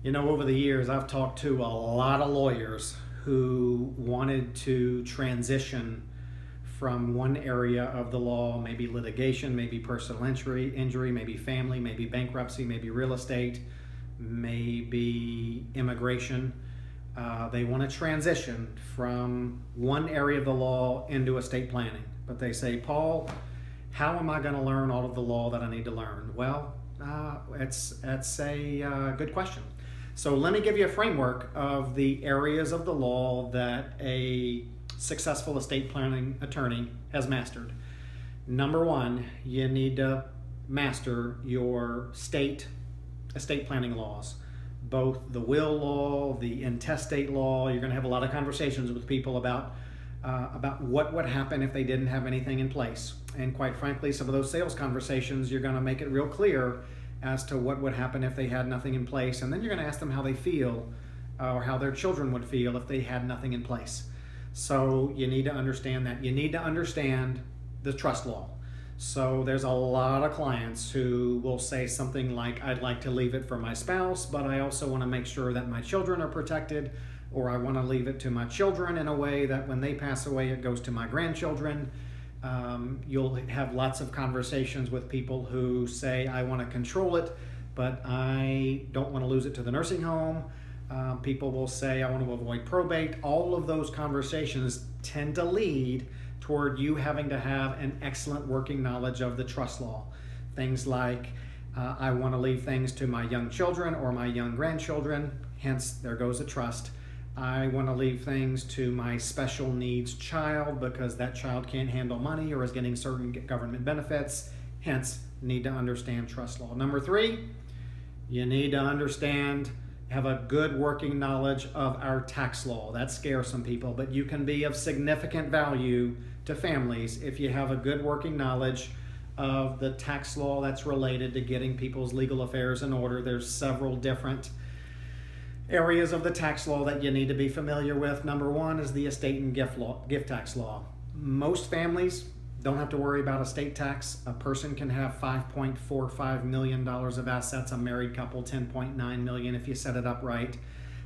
You know, over the years, I've talked to a lot of lawyers who wanted to transition from one area of the law, maybe litigation, maybe personal injury, maybe family, maybe bankruptcy, maybe real estate, maybe immigration. They want to transition from one area of the law into estate planning. But they say, Paul, how am I going to learn all of the law that I need to learn? Well, it's a good question. So let me give you a framework of the areas of the law that a successful estate planning attorney has mastered. Number one, you need to master your state estate planning laws, both the will law, the intestate law. You're going to have a lot of conversations with people about what would happen if they didn't have anything in place. And quite frankly, some of those sales conversations, you're going to make it real clear as to what would happen if they had nothing in place. And then you're going to ask them how they feel or how their children would feel if they had nothing in place. So you need to understand that. You need to understand the trust law. So there's a lot of clients who will say something like, I'd like to leave it for my spouse, but I also want to make sure that my children are protected, or I want to leave it to my children in a way that when they pass away, it goes to my grandchildren. You'll have lots of conversations with people who say, I want to control it, but I don't want to lose it to the nursing home. People will say, I want to avoid probate. All of those conversations tend to lead toward you having to have an excellent working knowledge of the trust law. Things like, I want to leave things to my young children or my young grandchildren, hence there goes a trust. I want to leave things to my special needs child because that child can't handle money or is getting certain government benefits, hence need to understand trust law. Number three, you need to have a good working knowledge of our tax law. That scares some people, but you can be of significant value to families if you have a good working knowledge of the tax law that's related to getting people's legal affairs in order. There's several different areas of the tax law that you need to be familiar with. Number one is the estate and gift tax law. Most families don't have to worry about estate tax. A person can have $5.45 million of assets. A married couple, $10.9 million if you set it up right.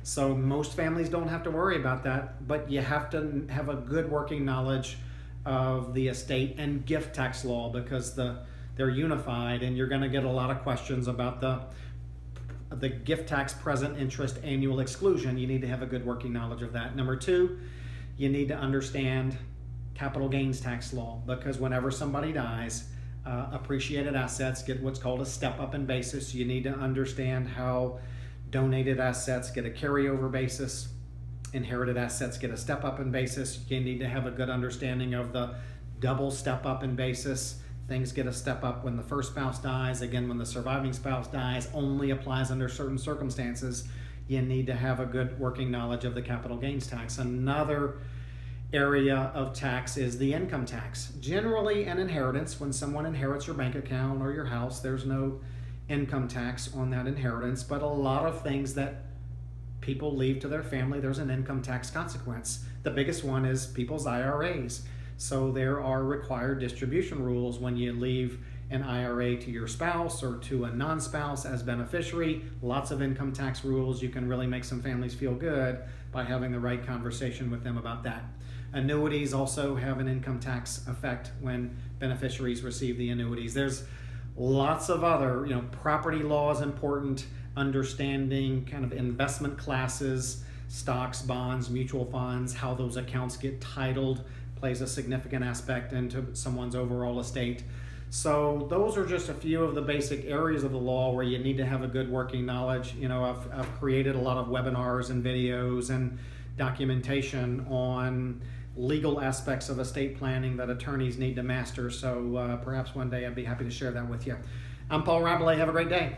So most families don't have to worry about that, but you have to have a good working knowledge of the estate and gift tax law because they're unified, and you're going to get a lot of questions about the gift tax present interest annual exclusion. You need to have a good working knowledge of that. Number two, you need to understand capital gains tax law, because whenever somebody dies, appreciated assets get what's called a step up in basis. You need to understand how donated assets get a carryover basis, inherited assets get a step up in basis. You need to have a good understanding of the double step up in basis. Things get a step up when the first spouse dies. Again, when the surviving spouse dies, only applies under certain circumstances. You need to have a good working knowledge of the capital gains tax. Another area of tax is the income tax. Generally, an inheritance, when someone inherits your bank account or your house, there's no income tax on that inheritance, but a lot of things that people leave to their family, there's an income tax consequence. The biggest one is people's IRAs. So there are required distribution rules when you leave an IRA to your spouse or to a non-spouse as beneficiary. Lots of income tax rules. You can really make some families feel good by having the right conversation with them about that. Annuities also have an income tax effect when beneficiaries receive the annuities. There's lots of other, property law is important, understanding kind of investment classes, stocks, bonds, mutual funds, how those accounts get titled plays a significant aspect into someone's overall estate. So those are just a few of the basic areas of the law where you need to have a good working knowledge. I've created a lot of webinars and videos and documentation on legal aspects of estate planning that attorneys need to master. So perhaps one day I'd be happy to share that with you. I'm Paul Rabalais. Have a great day.